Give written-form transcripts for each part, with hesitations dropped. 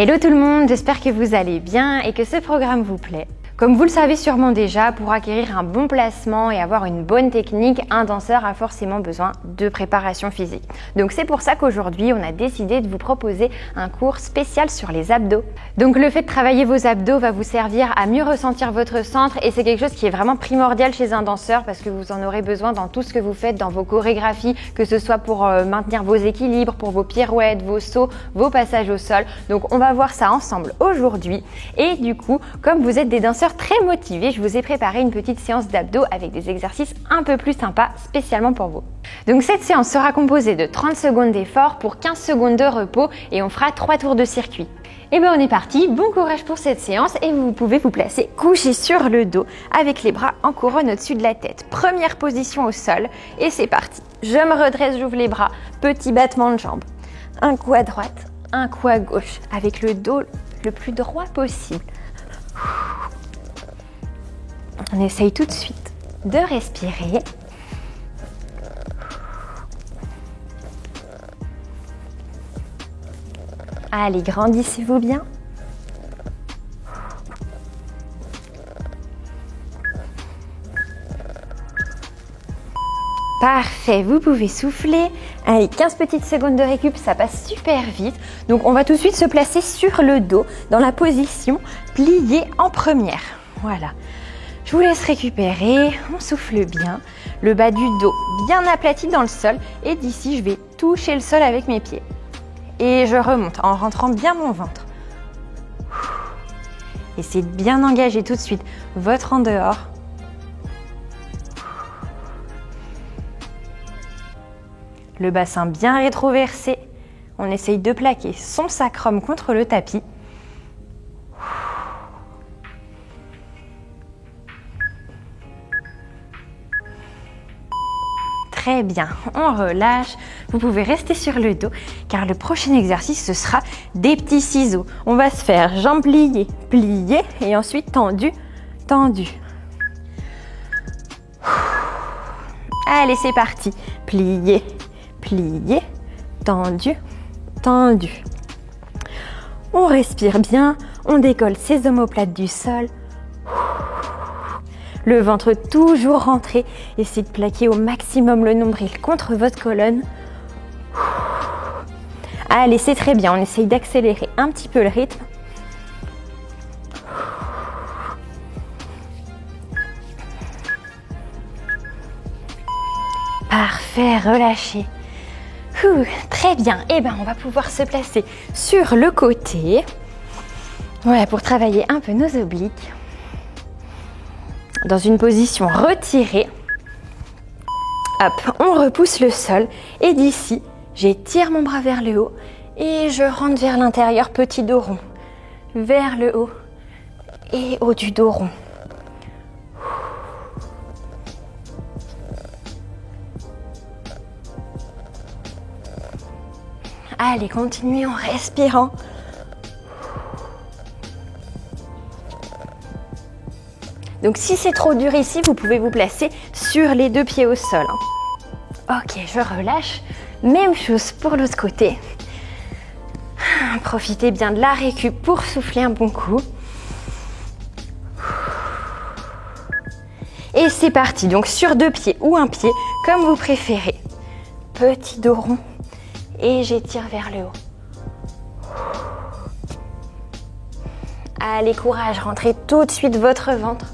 Hello tout le monde, j'espère que vous allez bien et que ce programme vous plaît. Comme vous le savez sûrement déjà, pour acquérir un bon placement et avoir une bonne technique, un danseur a forcément besoin de préparation physique. Donc c'est pour ça qu'aujourd'hui, on a décidé de vous proposer un cours spécial sur les abdos. Donc le fait de travailler vos abdos va vous servir à mieux ressentir votre centre et c'est quelque chose qui est vraiment primordial chez un danseur parce que vous en aurez besoin dans tout ce que vous faites, dans vos chorégraphies, que ce soit pour maintenir vos équilibres, pour vos pirouettes, vos sauts, vos passages au sol. Donc on va voir ça ensemble aujourd'hui et du coup, comme vous êtes des danseurs très motivés, je vous ai préparé une petite séance d'abdos avec des exercices un peu plus sympas spécialement pour vous. Donc cette séance sera composée de 30 secondes d'effort pour 15 secondes de repos et on fera 3 tours de circuit. Et bien on est parti, bon courage pour cette séance et vous pouvez vous placer couché sur le dos avec les bras en couronne au-dessus de la tête. Première position au sol et c'est parti. Je me redresse, j'ouvre les bras, petit battement de jambes. Un coup à droite, un coup à gauche avec le dos le plus droit possible. On essaye tout de suite de respirer. Allez, grandissez-vous bien. Parfait, vous pouvez souffler. Allez, 15 petites secondes de récup, ça passe super vite. Donc on va tout de suite se placer sur le dos dans la position pliée en première. Voilà. Je vous laisse récupérer, on souffle bien, le bas du dos bien aplati dans le sol et d'ici je vais toucher le sol avec mes pieds. Et je remonte en rentrant bien mon ventre. Essayez de bien engager tout de suite votre en dehors. Le bassin bien rétroversé, on essaye de plaquer son sacrum contre le tapis. Très bien, on relâche. Vous pouvez rester sur le dos car le prochain exercice ce sera des petits ciseaux. On va se faire jambes pliées, pliées et ensuite tendu, tendu. Allez, c'est parti. Plié, plié, tendu, tendu. On respire bien, on décolle ses omoplates du sol. Le ventre toujours rentré, essayez de plaquer au maximum le nombril contre votre colonne. Allez, c'est très bien, on essaye d'accélérer un petit peu le rythme. Parfait, relâchez. Très bien, et bien on va pouvoir se placer sur le côté. Voilà, pour travailler un peu nos obliques. Dans une position retirée. Hop, on repousse le sol et d'ici, j'étire mon bras vers le haut et je rentre vers l'intérieur, petit dos rond. Vers le haut et haut du dos rond. Allez, continuez en respirant. Donc si c'est trop dur ici, vous pouvez vous placer sur les deux pieds au sol. Ok, je relâche. Même chose pour l'autre côté. Profitez bien de la récup pour souffler un bon coup. Et c'est parti, donc sur deux pieds ou un pied, comme vous préférez. Petit dos rond et j'étire vers le haut. Allez, courage, rentrez tout de suite votre ventre.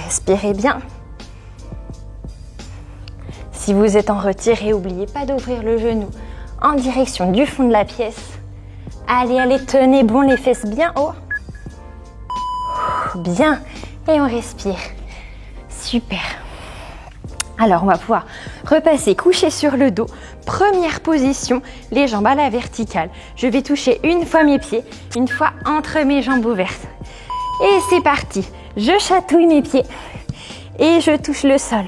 Respirez bien. Si vous êtes en retiré, n'oubliez pas d'ouvrir le genou en direction du fond de la pièce. Allez, allez, tenez bon les fesses bien haut. Bien. Et on respire. Super. Alors, on va pouvoir repasser couché sur le dos. Première position, les jambes à la verticale. Je vais toucher une fois mes pieds, une fois entre mes jambes ouvertes. Et c'est parti. Je chatouille mes pieds et je touche le sol.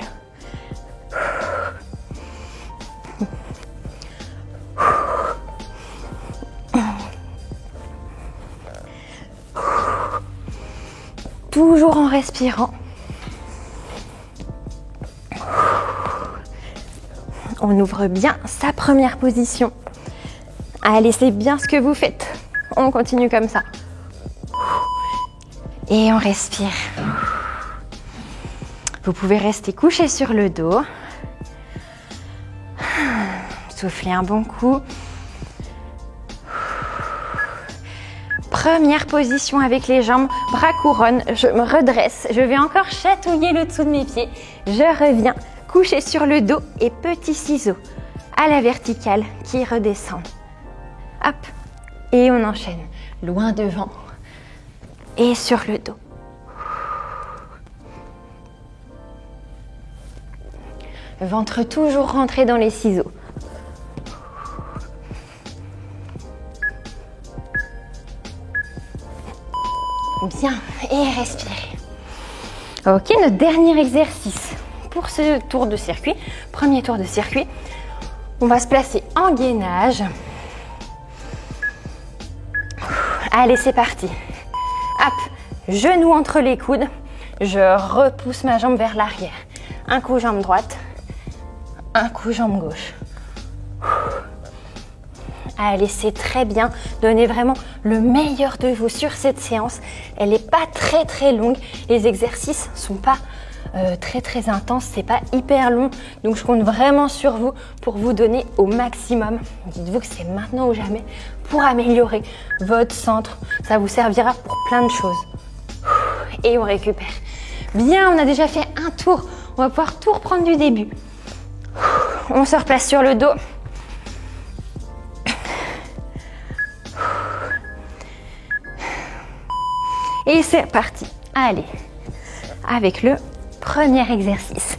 Toujours en respirant. On ouvre bien sa première position. Allez, c'est bien ce que vous faites. On continue comme ça. Et on respire. Vous pouvez rester couché sur le dos. Soufflez un bon coup. Première position avec les jambes, bras couronne, je me redresse. Je vais encore chatouiller le dessous de mes pieds. Je reviens, couché sur le dos et petit ciseau à la verticale qui redescend. Hop, et on enchaîne. Loin devant et sur le dos. Ventre toujours rentré dans les ciseaux. Bien, et respirez. Ok, notre dernier exercice pour ce tour de circuit, premier tour de circuit. On va se placer en gainage. Allez, c'est parti. Hop, genou entre les coudes. Je repousse ma jambe vers l'arrière. Un coup jambe droite, un coup jambe gauche. Allez, c'est très bien. Donnez vraiment le meilleur de vous sur cette séance. Elle n'est pas très longue. Les exercices ne sont pas très intenses. C'est pas hyper long. Donc, je compte vraiment sur vous pour vous donner au maximum. Dites-vous que c'est maintenant ou jamais pour améliorer votre centre. Ça vous servira pour plein de choses. Et on récupère. Bien, on a déjà fait un tour. On va pouvoir tout reprendre du début. On se replace sur le dos. Et c'est reparti. Allez, avec le premier exercice.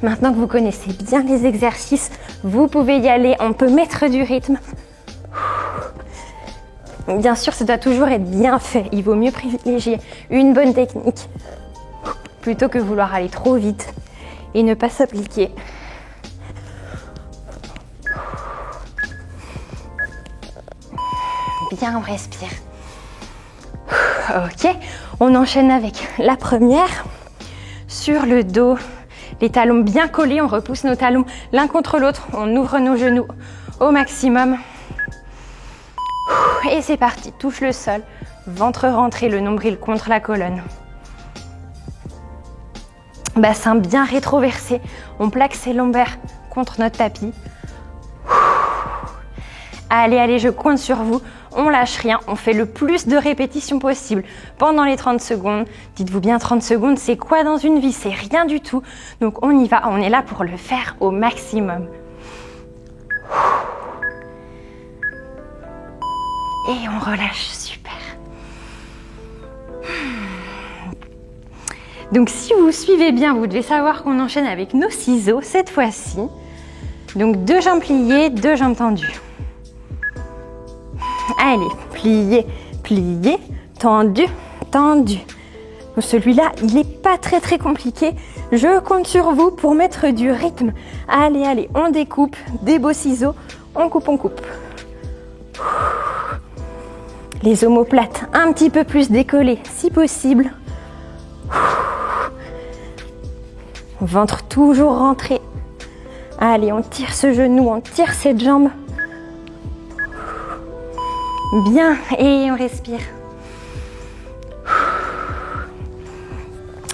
Maintenant que vous connaissez bien les exercices, vous pouvez y aller. On peut mettre du rythme. Bien sûr, ça doit toujours être bien fait. Il vaut mieux privilégier une bonne technique plutôt que vouloir aller trop vite et ne pas s'appliquer. Bien, on respire. Ok, on enchaîne avec la première. Sur le dos, les talons bien collés, on repousse nos talons l'un contre l'autre. On ouvre nos genoux au maximum. Et c'est parti, touche le sol. Ventre rentré, le nombril contre la colonne. Bassin bien rétroversé. On plaque ses lombaires contre notre tapis. Allez, je compte sur vous. On lâche rien, on fait le plus de répétitions possible pendant les 30 secondes. Dites-vous bien, 30 secondes, c'est quoi dans une vie? C'est rien du tout. Donc on y va, on est là pour le faire au maximum. Et on relâche, super. Donc si vous suivez bien, vous devez savoir qu'on enchaîne avec nos ciseaux cette fois-ci. Donc 2 jambes pliées, 2 jambes tendues. Allez, plié, plié, tendu, tendu. Celui-là, il n'est pas très compliqué. Je compte sur vous pour mettre du rythme. Allez, on découpe, des beaux ciseaux, on coupe. Les omoplates un petit peu plus décollés si possible. Ventre toujours rentré. Allez, on tire ce genou, on tire cette jambe. Bien, et on respire.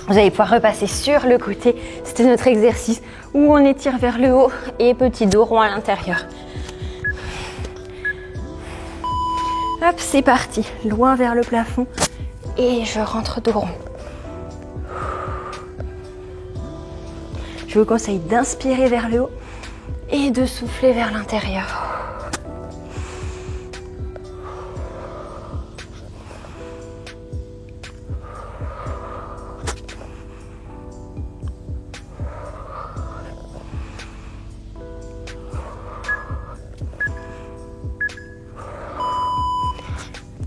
Vous allez pouvoir repasser sur le côté. C'était notre exercice où on étire vers le haut et petit dos rond à l'intérieur. Hop, c'est parti. Loin vers le plafond et je rentre dos rond. Je vous conseille d'inspirer vers le haut et de souffler vers l'intérieur.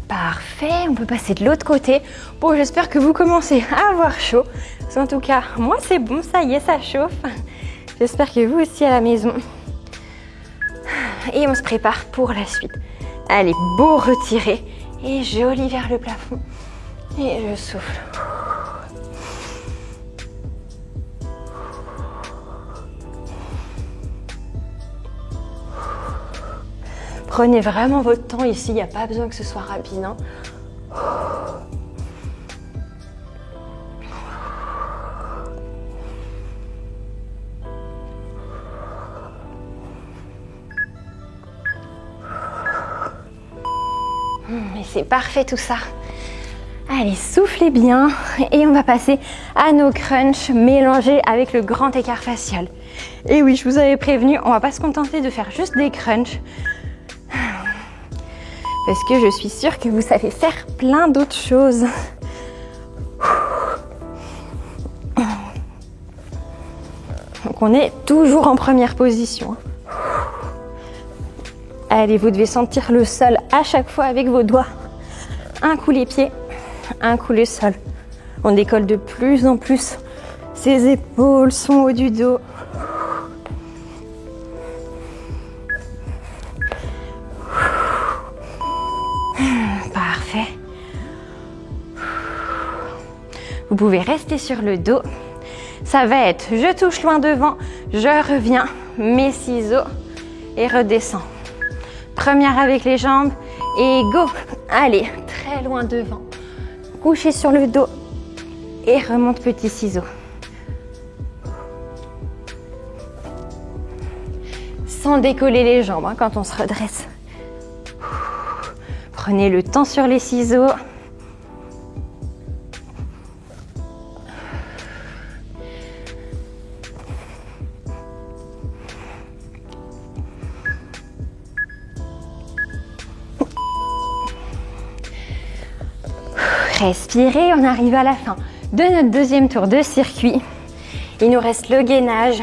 Parfait, on peut passer de l'autre côté. Bon, j'espère que vous commencez à avoir chaud. En tout cas, moi c'est bon, ça y est, ça chauffe. J'espère que vous aussi à la maison. Et on se prépare pour la suite. Allez, beau retiré et joli vers le plafond. Et je souffle. Prenez vraiment votre temps ici, il n'y a pas besoin que ce soit rapide, hein. Mais c'est parfait tout ça. Allez, soufflez bien et on va passer à nos crunchs mélangés avec le grand écart facial. Et oui, je vous avais prévenu, on va pas se contenter de faire juste des crunchs. Parce que je suis sûre que vous savez faire plein d'autres choses. Donc on est toujours en première position. Allez, vous devez sentir le sol à chaque fois avec vos doigts. Un coup les pieds, un coup le sol. On décolle de plus en plus ses épaules, son haut du dos. Parfait. Vous pouvez rester sur le dos. Ça va être, je touche loin devant, je reviens, mes ciseaux et redescends. Première avec les jambes et go. Allez, très loin devant. Couchez sur le dos et remonte petit ciseau. Sans décoller les jambes hein, quand on se redresse. Prenez le temps sur les ciseaux. Respirez, on arrive à la fin de notre deuxième tour de circuit. Il nous reste le gainage.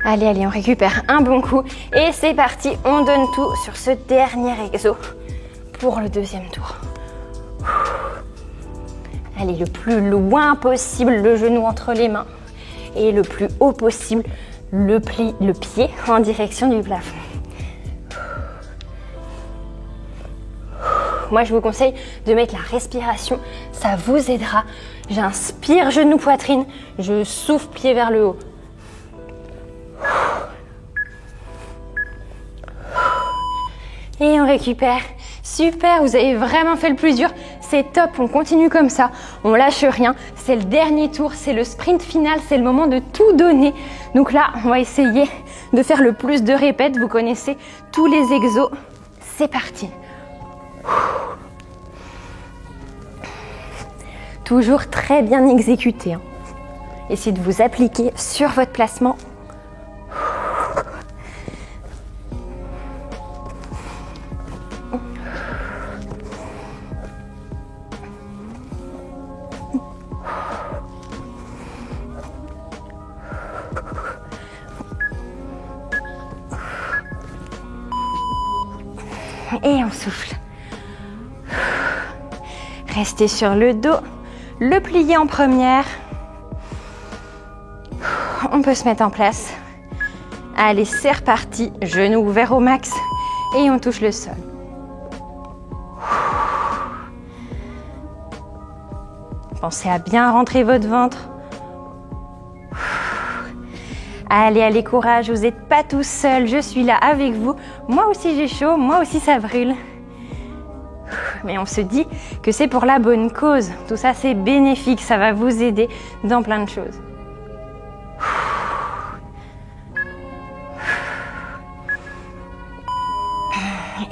Allez, allez, on récupère un bon coup et c'est parti, on donne tout sur ce dernier exo pour le deuxième tour. Allez, le plus loin possible, le genou entre les mains et le plus haut possible, le pied en direction du plafond. Moi, je vous conseille de mettre la respiration, ça vous aidera. J'inspire, genou, poitrine, je souffle, pied vers le haut. Et on récupère. Super, vous avez vraiment fait le plus dur. C'est top, on continue comme ça. On lâche rien. C'est le dernier tour, c'est le sprint final, c'est le moment de tout donner. Donc là, on va essayer de faire le plus de répètes. Vous connaissez tous les exos. C'est parti. Toujours très bien exécuté. Essayez de vous appliquer sur votre placement. Et on souffle. Restez sur le dos, le plier en première. On peut se mettre en place. Allez, c'est reparti. Genoux ouverts au max et on touche le sol. Pensez à bien rentrer votre ventre. Allez, allez, courage, vous n'êtes pas tout seul, je suis là avec vous. Moi aussi j'ai chaud, moi aussi ça brûle. Mais on se dit que c'est pour la bonne cause. Tout ça c'est bénéfique, ça va vous aider dans plein de choses.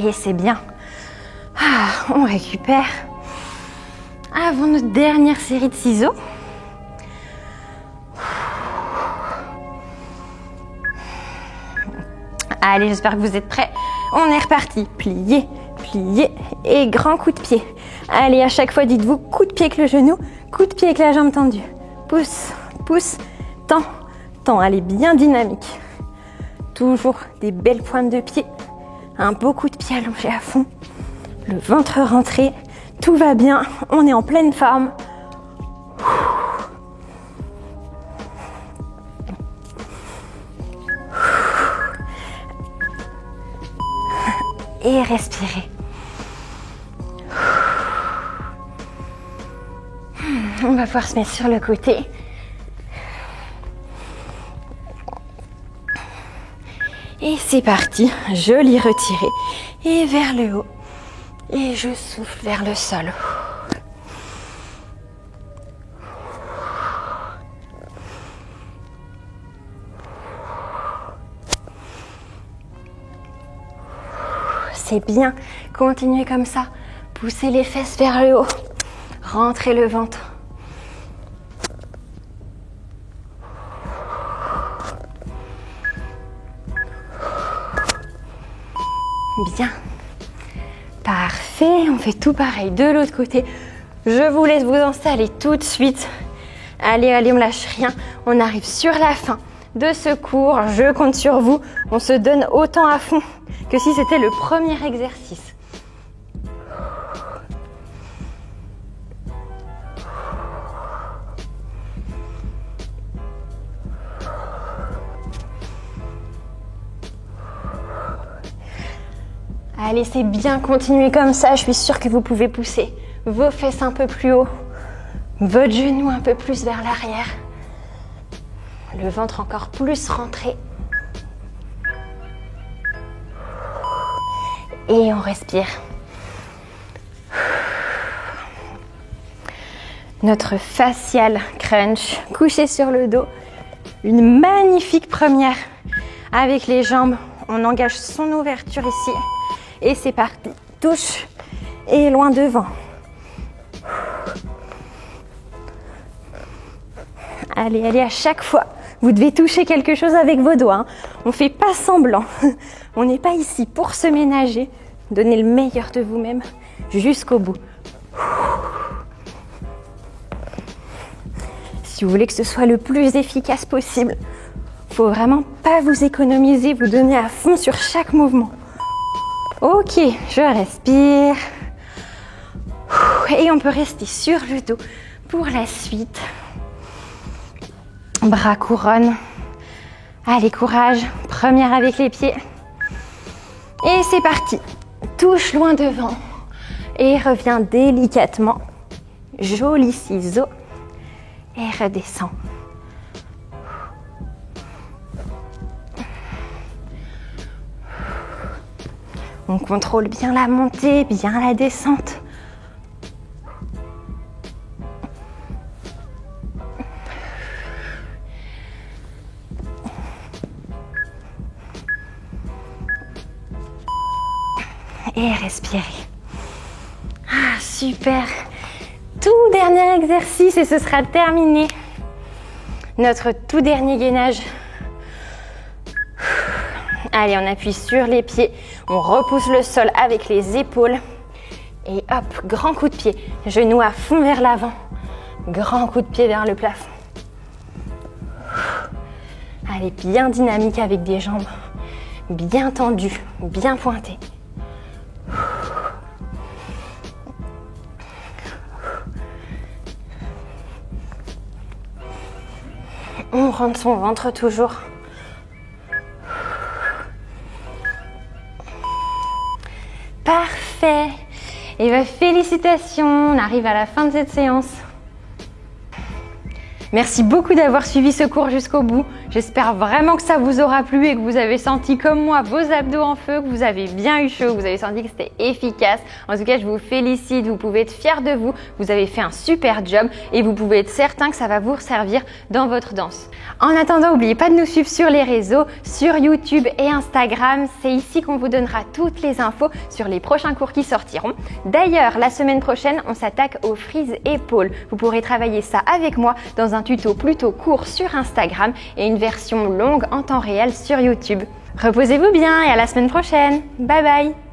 Et c'est bien. On récupère. Avant notre dernière série de ciseaux. Allez, j'espère que vous êtes prêts. On est reparti. Plié, plié et grand coup de pied. Allez, à chaque fois, dites-vous coup de pied avec le genou, coup de pied avec la jambe tendue. Pousse, pousse, tend, tend. Allez, bien dynamique. Toujours des belles pointes de pied. Un beau coup de pied allongé à fond. Le ventre rentré. Tout va bien. On est en pleine forme. Et respirez. On va pouvoir se mettre sur le côté. Et c'est parti, joli retiré. Et vers le haut. Et je souffle vers le sol. C'est bien, continuez comme ça. Poussez les fesses vers le haut. Rentrez le ventre. Bien. Parfait, on fait tout pareil de l'autre côté. Je vous laisse vous installer tout de suite. Allez, allez, on lâche rien. On arrive sur la fin de ce cours. Je compte sur vous. On se donne autant à fond que si c'était le premier exercice. Allez, c'est bien, continuez comme ça. Je suis sûre que vous pouvez pousser vos fesses un peu plus haut, votre genou un peu plus vers l'arrière, le ventre encore plus rentré. Et on respire. Notre facial crunch, couché sur le dos. Une magnifique première avec les jambes. On engage son ouverture ici. Et c'est parti. Touche et loin devant. Allez, allez, à chaque fois, vous devez toucher quelque chose avec vos doigts. On ne fait pas semblant. On n'est pas ici pour se ménager. Donnez le meilleur de vous-même jusqu'au bout. Si vous voulez que ce soit le plus efficace possible, il ne faut vraiment pas vous économiser, vous donner à fond sur chaque mouvement. Ok, je respire. Et on peut rester sur le dos pour la suite. Bras couronne. Allez, courage. Première avec les pieds. Et c'est parti. Touche loin devant. Et reviens délicatement. Joli ciseau. Et redescends. On contrôle bien la montée, bien la descente. Et respirez. Ah, super. Tout dernier exercice et ce sera terminé. Notre tout dernier gainage. Allez, on appuie sur les pieds. On repousse le sol avec les épaules. Et hop, grand coup de pied. Genou à fond vers l'avant. Grand coup de pied vers le plafond. Allez, bien dynamique avec des jambes bien tendues, bien pointées. On rentre son ventre toujours. Parfait. Et bien, félicitations, on arrive à la fin de cette séance. Merci beaucoup d'avoir suivi ce cours jusqu'au bout. J'espère vraiment que ça vous aura plu et que vous avez senti comme moi vos abdos en feu, que vous avez bien eu chaud, que vous avez senti que c'était efficace. En tout cas, je vous félicite, vous pouvez être fiers de vous. Vous avez fait un super job et vous pouvez être certain que ça va vous servir dans votre danse. En attendant, n'oubliez pas de nous suivre sur les réseaux, sur YouTube et Instagram. C'est ici qu'on vous donnera toutes les infos sur les prochains cours qui sortiront. D'ailleurs, la semaine prochaine, on s'attaque aux frises épaules. Vous pourrez travailler ça avec moi dans un tuto plutôt court sur Instagram et une version longue en temps réel sur YouTube. Reposez-vous bien et à la semaine prochaine. Bye bye!